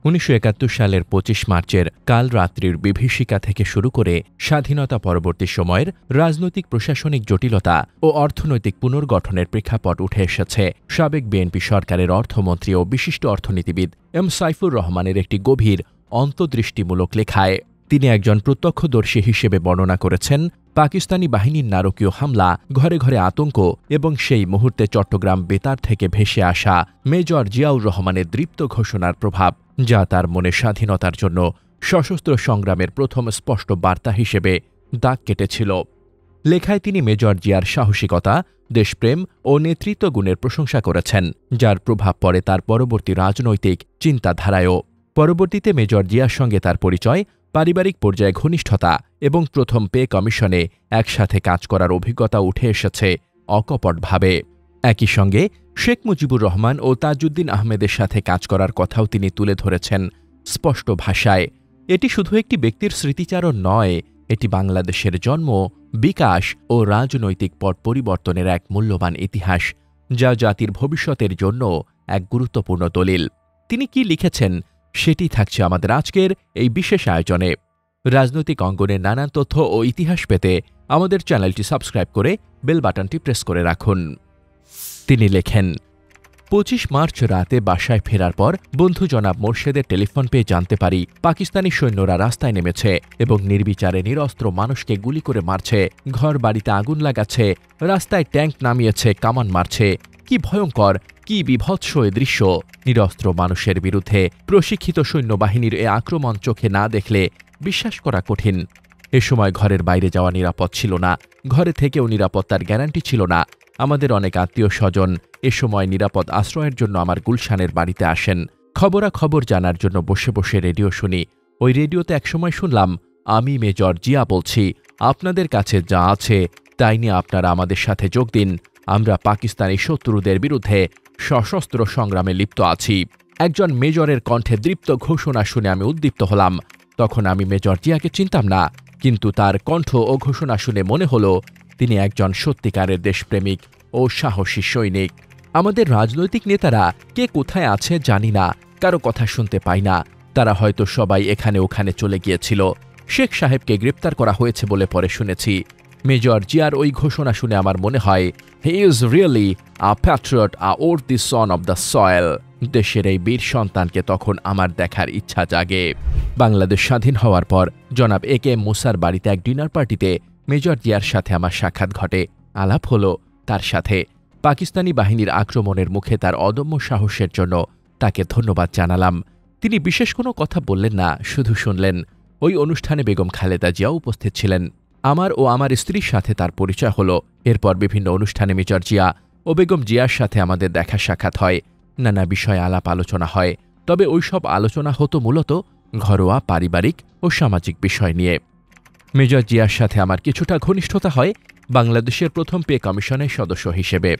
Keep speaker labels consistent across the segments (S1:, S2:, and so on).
S1: 1971 সালের 25 মার্চের কাল রাত্রির বিভীষিকা থেকে শুরু করে স্বাধীনতা পরবর্তী সময়ের রাজনৈতিক প্রশাসনিক জটিলতা ও অর্থনৈতিক পুনর্গঠনের প্রেক্ষাপট উঠে এসেছে সাবেক বিএনপি সরকারের অর্থমন্ত্রী ও বিশিষ্ট অর্থনীতিবিদ এম সাইফুর রহমানের একটি গভীর অন্তর্দৃষ্টিমূলক লেখায়। তিনি একজন প্রত্যক্ষদর্শী হিসেবে বর্ণনা করেছেন পাকিস্তানি বাহিনীর নারকীয় হামলা, ঘরে ঘরে আতঙ্ক এবং সেই মুহূর্তে চট্টগ্রাম বেতার থেকে ভেসে আসা মেজর জিয়াউর রহমানের দৃপ্ত ঘোষণার প্রভাব, যা তার মনে স্বাধীনতার জন্য সশস্ত্র সংগ্রামের প্রথম স্পষ্ট বার্তা হিসেবে দাগ কেটেছিল। লেখায় তিনি মেজর জিয়ার সাহসিকতা, দেশপ্রেম ও নেতৃত্ব গুণের প্রশংসা করেছেন, যার প্রভাব পড়ে তার পরবর্তী রাজনৈতিক চিন্তাধারায়ও। পরবর্তীতে মেজর জিয়ার সঙ্গে তার পরিচয়, পারিবারিক পর্যায়ে ঘনিষ্ঠতা এবং প্রথম পে কমিশনে একসাথে কাজ করার অভিজ্ঞতা উঠে এসেছে অকপটভাবে। একই সঙ্গে শেখ মুজিবুর রহমান ও তাজউদ্দিন আহমেদের সাথে কাজ করার কথাও তিনি তুলে ধরেছেন স্পষ্ট ভাষায়। এটি শুধু একটি ব্যক্তির স্মৃতিচারণ নয়, এটি বাংলাদেশের জন্ম, বিকাশ ও রাজনৈতিক পট পরিবর্তনের এক মূল্যবান ইতিহাস, যা জাতির ভবিষ্যতের জন্য এক গুরুত্বপূর্ণ দলিল। তিনি কি লিখেছেন সেটি থাকছে আমাদের আজকের এই বিশেষ আয়োজনে। রাজনৈতিক অঙ্গনের নানান তথ্য ও ইতিহাস পেতে আমাদের চ্যানেলটি সাবস্ক্রাইব করে বেল বাটনটি প্রেস করে রাখুন। তিনি লেখেন, 25 মার্চ রাতে বাসায় ফেরার পর বন্ধু জনাব মোর্শেদের টেলিফোন পেয়ে জানতে পারি পাকিস্তানি সৈন্যরা রাস্তায় নেমেছে এবং নির্বিচারে নিরস্ত্র মানুষকে গুলি করে মারছে, ঘর বাড়িতে আগুন লাগাচ্ছে, রাস্তায় ট্যাঙ্ক নামিয়েছে, কামান মারছে। কি ভয়ঙ্কর, কি বিভৎস এ দৃশ্য! নিরস্ত্র মানুষের বিরুদ্ধে প্রশিক্ষিত সৈন্যবাহিনীর এ আক্রমণ চোখে না দেখলে বিশ্বাস করা কঠিন। এ সময় ঘরের বাইরে যাওয়া নিরাপদ ছিল না, ঘরে থেকেও নিরাপত্তার গ্যারান্টি ছিল না। আমাদের অনেক আত্মীয় স্বজন এ সময় নিরাপদ আশ্রয়ের জন্য আমার গুলশানের বাড়িতে আসেন। খবরাখবর জানার জন্য বসে বসে রেডিও শুনি। ওই রেডিওতে একসময় শুনলাম, আমি মেজর জিয়া বলছি, আপনাদের কাছে যা আছে তাই নিয়ে আপনারা আমাদের সাথে যোগ দিন। আমরা পাকিস্তানি শত্রুদের বিরুদ্ধে সশস্ত্র সংগ্রামে লিপ্ত আছি। একজন মেজরের কণ্ঠে দৃপ্ত ঘোষণা শুনে আমি উদ্দীপ্ত হলাম। তখন আমি মেজর জিয়াকে চিনতাম না, কিন্তু তার কণ্ঠ ও ঘোষণা শুনে মনে হলো তিনি একজন সত্যিকারের দেশপ্রেমিক ও সাহসী সৈনিক। আমাদের রাজনৈতিক নেতারা কে কোথায় আছে জানি না, কারো কথা শুনতে পাই না। তারা হয়তো সবাই এখানে ওখানে চলে গিয়েছিল। শেখ সাহেবকে গ্রেপ্তার করা হয়েছে বলে পরে শুনেছি। মেজর জিয়ার ওই ঘোষণা শুনে আমার মনে হয়, he is really a patriot, a worthy son of the soil. দেশের এই বীর সন্তানকে তখন আমার দেখার ইচ্ছা জাগে। বাংলাদেশ স্বাধীন হওয়ার পর জনাব এ কে মুসার বাড়িতে এক ডিনার পার্টিতে মেজর জিয়ার সাথে আমার সাক্ষাৎ ঘটে। আলাপ হলো তার সাথে। পাকিস্তানি বাহিনীর আক্রমণের মুখে তার অদম্য সাহসের জন্য তাকে ধন্যবাদ জানালাম। তিনি বিশেষ কোনো কথা বললেন না, শুধু শুনলেন। ওই অনুষ্ঠানে বেগম খালেদা জিয়াও উপস্থিত ছিলেন। আমার ও আমার স্ত্রীর সাথে তার পরিচয় হলো। এরপর বিভিন্ন অনুষ্ঠানে মেজর জিয়া ও বেগম জিয়ার সাথে আমাদের দেখা সাক্ষাৎ হয়। নানা বিষয়ে আলাপ আলোচনা হয়, তবে ওইসব আলোচনা হতো মূলত ঘরোয়া, পারিবারিক ও সামাজিক বিষয় নিয়ে। মেজর জিয়ার সাথে আমার কিছুটা ঘনিষ্ঠতা হয় বাংলাদেশের প্রথম পে কমিশনের সদস্য হিসেবে।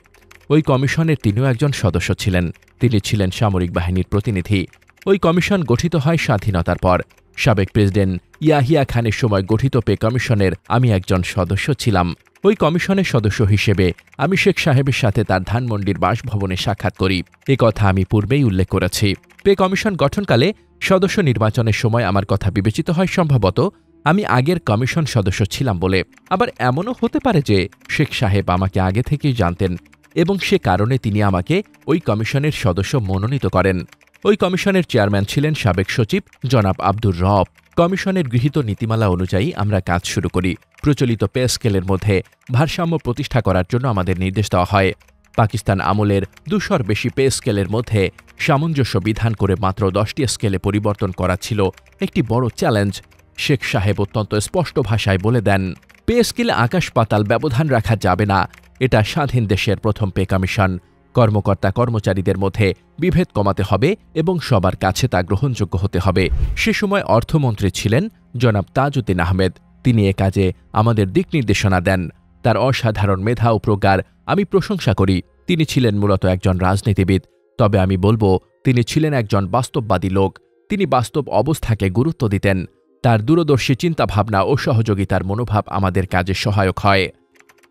S1: ওই কমিশনের তিনিও একজন সদস্য ছিলেন। তিনি ছিলেন সামরিক বাহিনীর প্রতিনিধি। ওই কমিশন গঠিত হয় স্বাধীনতার পর। সাবেক প্রেসিডেন্ট ইয়াহিয়া খানের সময় গঠিত পে কমিশনের আমি একজন সদস্য ছিলাম। ওই কমিশনের সদস্য হিসেবে আমি শেখ সাহেবের সাথে তার ধানমন্ডির বাসভবনে সাক্ষাৎ করি। এ কথা আমি পূর্বেই উল্লেখ করেছি। পে কমিশন গঠনকালে সদস্য নির্বাচনের সময় আমার কথা বিবেচিত হয় সম্ভবত আমি আগের কমিশন সদস্য ছিলাম বলে। আবার এমনও হতে পারে যে শেখ সাহেব আমাকে আগে থেকেই জানতেন এবং সে কারণে তিনি আমাকে ওই কমিশনের সদস্য মনোনীত করেন। ওই কমিশনের চেয়ারম্যান ছিলেন সাবেক সচিব জনাব আব্দুর রব। কমিশনের গৃহীত নীতিমালা অনুযায়ী আমরা কাজ শুরু করি। প্রচলিত পে স্কেলের মধ্যে ভারসাম্য প্রতিষ্ঠা করার জন্য আমাদের নির্দেশ দেওয়া হয়। পাকিস্তান আমলের 200-র বেশি পে স্কেলের মধ্যে সামঞ্জস্য বিধান করে মাত্র 10টি স্কেলে পরিবর্তন করা ছিল একটি বড় চ্যালেঞ্জ। শেখ সাহেব অত্যন্ত স্পষ্ট ভাষায় বলে দেন, পে স্কেলে আকাশ পাতাল ব্যবধান রাখা যাবে না। এটা স্বাধীন দেশের প্রথম পে কমিশন। কর্মকর্তা কর্মচারীদের মধ্যে বিভেদ কমাতে হবে এবং সবার কাছে তা গ্রহণযোগ্য হতে হবে। সে সময় অর্থমন্ত্রী ছিলেন জনাব তাজউদ্দিন আহমেদ। তিনি এ কাজে আমাদের দিক নির্দেশনা দেন। তার অসাধারণ মেধা ও প্রজ্ঞার আমি প্রশংসা করি। তিনি ছিলেন মূলত একজন রাজনীতিবিদ, তবে আমি বলবো তিনি ছিলেন একজন বাস্তববাদী লোক। তিনি বাস্তব অবস্থাকে গুরুত্ব দিতেন। তার দূরদর্শী চিন্তাভাবনা ও সহযোগিতার মনোভাব আমাদের কাজে সহায়ক হয়।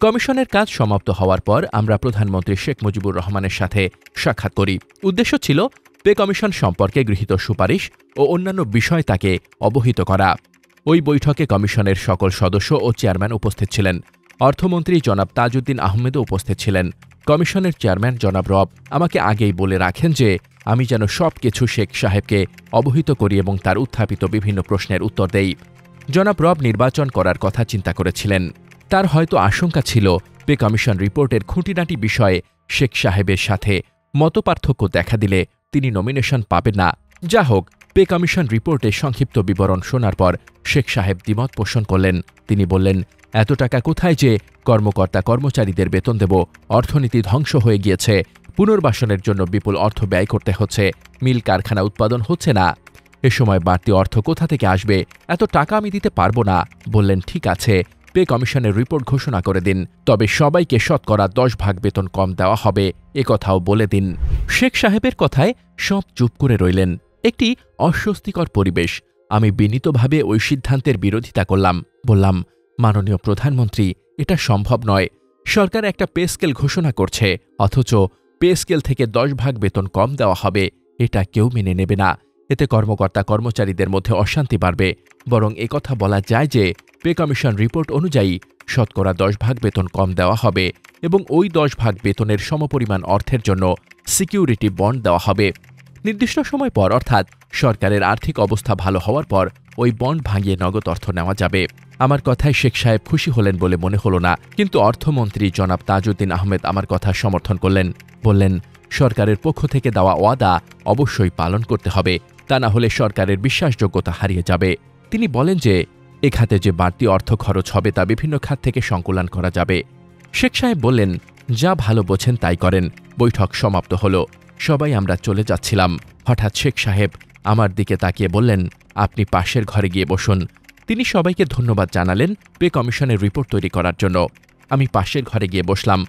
S1: কমিশনের কাজ সমাপ্ত হওয়ার পর আমরা প্রধানমন্ত্রী শেখ মুজিবুর রহমানের সাথে সাক্ষাৎ করি। উদ্দেশ্য ছিল পে কমিশন সম্পর্কে গৃহীত সুপারিশ ও অন্যান্য বিষয় তাকে অবহিত করা। ওই বৈঠকে কমিশনের সকল সদস্য ও চেয়ারম্যান উপস্থিত ছিলেন। অর্থমন্ত্রী জনাব তাজউদ্দিন আহমেদও উপস্থিত ছিলেন। কমিশনের চেয়ারম্যান জনাব রব আমাকে আগেই বলে রাখেন যে আমি যেন সবকিছু শেখ সাহেবকে অবহিত করি এবং তার উত্থাপিত বিভিন্ন প্রশ্নের উত্তর দেই। জনাব রব নির্বাচন করার কথা চিন্তা করেছিলেন। তার হয়তো আশঙ্কা ছিল পে কমিশন রিপোর্টের খুঁটিনাটি বিষয়ে শেখ সাহেবের সাথে মতপার্থক্য দেখা দিলে তিনি নমিনেশন পাবেন না। যা হোক, পে কমিশন রিপোর্টে সংক্ষিপ্ত বিবরণ শোনার পর শেখ সাহেব দ্বিমত পোষণ করলেন। তিনি বললেন, এত টাকা কোথায় যে কর্মকর্তা কর্মচারীদের বেতন দেব? অর্থনীতি ধ্বংস হয়ে গিয়েছে, পুনর্বাসনের জন্য বিপুল অর্থ ব্যয় করতে হচ্ছে, মিল কারখানা উৎপাদন হচ্ছে না। এ সময় বাড়তি অর্থ কোথা থেকে আসবে? এত টাকা আমি দিতে পারবো না। বললেন, ঠিক আছে, পে কমিশনের রিপোর্ট ঘোষণা করে দিন, তবে সবাইকে শতকরা 10 ভাগ বেতন কম দেওয়া হবে, একথাও বলে দিন। শেখ সাহেবের কথায় সব চুপ করে রইলেন। একটি অস্বস্তিকর পরিবেশ। আমি বিনীতভাবে ওই সিদ্ধান্তের বিরোধিতা করলাম। বললাম, মাননীয় প্রধানমন্ত্রী, এটা সম্ভব নয়। সরকার একটা পে স্কেল ঘোষণা করছে, অথচ পে স্কেল থেকে 10 ভাগ বেতন কম দেওয়া হবে। এটা কেউ মেনে নেবে না। এতে কর্মকর্তা কর্মচারীদের মধ্যে অশান্তি বাড়বে। বরং একথা বলা যায় যে পে কমিশন রিপোর্ট অনুযায়ী শতকরা 10 ভাগ বেতন কম দেওয়া হবে এবং ওই 10 ভাগ বেতনের সমপরিমাণ অর্থের জন্য সিকিউরিটি বন্ড দেওয়া হবে। নির্দিষ্ট সময় পর, অর্থাৎ সরকারের আর্থিক অবস্থা ভালো হওয়ার পর, ওই বন্ড ভাঙিয়ে নগদ অর্থ নেওয়া যাবে। আমার কথায় শেখ সাহেব খুশি হলেন বলে মনে হলো না, কিন্তু অর্থমন্ত্রী জনাব তাজউদ্দিন আহমেদ আমার কথা সমর্থন করলেন। বললেন, সরকারের পক্ষ থেকে দেওয়া ওয়াদা অবশ্যই পালন করতে হবে, তা না হলে সরকারের বিশ্বাসযোগ্যতা হারিয়ে যাবে। তিনি বলেন যে এ খাতে যে বাড়তি অর্থ খরচ হবে তা বিভিন্ন খাত থেকে সংকুলান করা যাবে। শেখ সাহেব বললেন, যা ভালো বোঝেন তাই করেন। বৈঠক সমাপ্ত হল। সবাই আমরা চলে যাচ্ছিলাম। হঠাৎ শেখ সাহেব আমার দিকে তাকিয়ে বললেন, আপনি পাশের ঘরে গিয়ে বসুন। তিনি সবাইকে ধন্যবাদ জানালেন পে কমিশনের রিপোর্ট তৈরি করার জন্য। আমি পাশের ঘরে গিয়ে বসলাম।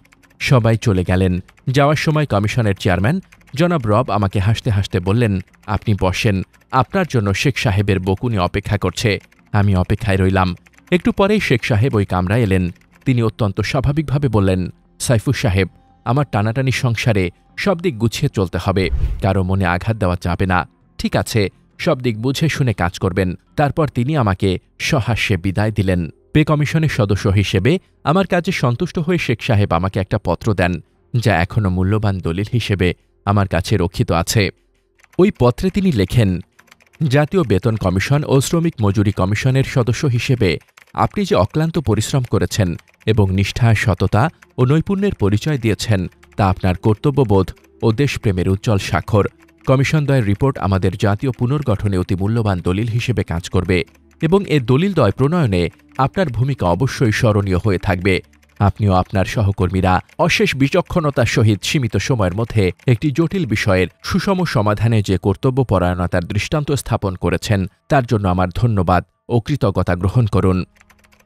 S1: সবাই চলে গেলেন। যাওয়ার সময় কমিশনের চেয়ারম্যান জনাব রব আমাকে হাসতে হাসতে বললেন, আপনি বসেন, আপনার জন্য শেখ সাহেবের বকুনি অপেক্ষা করছে। আমি অপেক্ষায় রইলাম। একটু পরেই শেখ সাহেব ওই কামরায় এলেন। তিনি অত্যন্ত স্বাভাবিকভাবে বললেন, সাইফুর সাহেব, আমার টানাটানি সংসারে সব দিক গুছিয়ে চলতে হবে, কারো মনে আঘাত দেওয়া যাবে না। ঠিক আছে, সব দিক বুঝে শুনে কাজ করবেন। তারপর তিনি আমাকে সহাস্যে বিদায় দিলেন। পে কমিশনের সদস্য হিসেবে আমার কাজে সন্তুষ্ট হয়ে শেখ সাহেব আমাকে একটা পত্র দেন, যা এখনও মূল্যবান দলিল হিসেবে আমার কাছে রক্ষিত আছে। ওই পত্রে তিনি লেখেন, জাতীয় বেতন কমিশন ও শ্রমিক মজুরি কমিশনের সদস্য হিসেবে আপনি যে অক্লান্ত পরিশ্রম করেছেন এবং নিষ্ঠা, সততা ও নৈপুণ্যের পরিচয় দিয়েছেন, তা আপনার কর্তব্যবোধ ও দেশপ্রেমের উজ্জ্বল স্বাক্ষর। কমিশনদ্বয়ের রিপোর্ট আমাদের জাতীয় পুনর্গঠনে অতি মূল্যবান দলিল হিসেবে কাজ করবে এবং এ দলিলদ্বয় প্রণয়নে আপনার ভূমিকা অবশ্যই স্মরণীয় হয়ে থাকবে। আপনিও আপনার সহকর্মীরা অশেষ বিচক্ষণতার সহিত সীমিত সময়ের মধ্যে একটি জটিল বিষয়ের সুষম সমাধানে যে কর্তব্যপরায়ণতার দৃষ্টান্ত স্থাপন করেছেন, তার জন্য আমার ধন্যবাদ ও কৃতজ্ঞতা গ্রহণ করুন।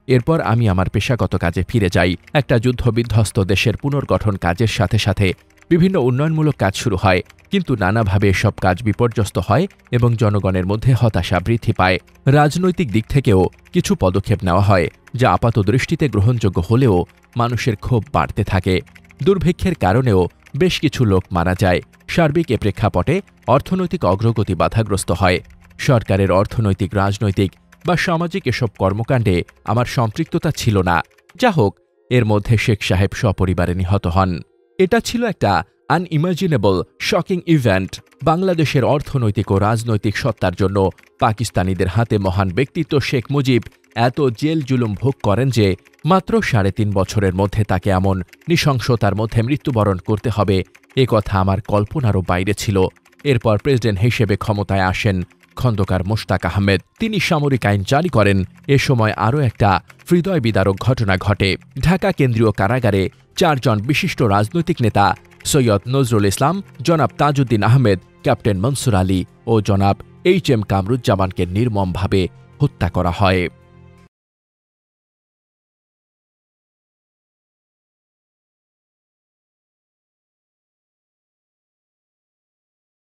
S1: এরপর আমি আমার পেশাগত কাজে ফিরে যাই। একটা যুদ্ধবিধ্বস্ত দেশের পুনর্গঠন কাজের সাথে সাথে বিভিন্ন উন্নয়নমূলক কাজ শুরু হয়, কিন্তু নানাভাবে সব কাজ বিপর্যস্ত হয় এবং জনগণের মধ্যে হতাশা বৃদ্ধি পায়। রাজনৈতিক দিক থেকেও কিছু পদক্ষেপ নেওয়া হয়, যা আপাত দৃষ্টিতে গ্রহণযোগ্য হলেও মানুষের ক্ষোভ বাড়তে থাকে। দুর্ভিক্ষের কারণেও বেশ কিছু লোক মারা যায়। সার্বিক এ প্রেক্ষাপটে অর্থনৈতিক অগ্রগতি বাধাগ্রস্ত হয়। সরকারের অর্থনৈতিক, রাজনৈতিক বা সামাজিক এসব কর্মকাণ্ডে আমার সম্পৃক্ততা ছিল না। যা হোক, এর মধ্যে শেখ সাহেব সপরিবারে নিহত হন। এটা ছিল একটা আনইমাজিনেবল শকিং ইভেন্ট। বাংলাদেশের অর্থনৈতিক ও রাজনৈতিক সত্তার জন্য পাকিস্তানিদের হাতে মহান ব্যক্তিত্ব শেখ মুজিব এত জেল জুলুম ভোগ করেন যে মাত্র 3.5 বছরের মধ্যে তাকে এমন নৃশংসতার মধ্যে মৃত্যুবরণ করতে হবে, এ কথা আমার কল্পনারও বাইরে ছিল। এরপর প্রেসিডেন্ট হিসেবে ক্ষমতায় আসেন খন্দকার মোশতাক আহমেদ। তিনি সামরিক আইন জারি করেন। এ সময় আরও একটা হৃদয় বিদারক ঘটনা ঘটে। ঢাকা কেন্দ্রীয় কারাগারে 4 জন বিশিষ্ট রাজনৈতিক নেতা সৈয়দ নজরুল ইসলাম, জনাব তাজউদ্দিন আহমেদ, ক্যাপ্টেন মনসুর আলী ও জনাব HM কামরুজ্জামানকে নির্মমভাবে হত্যা করা হয়।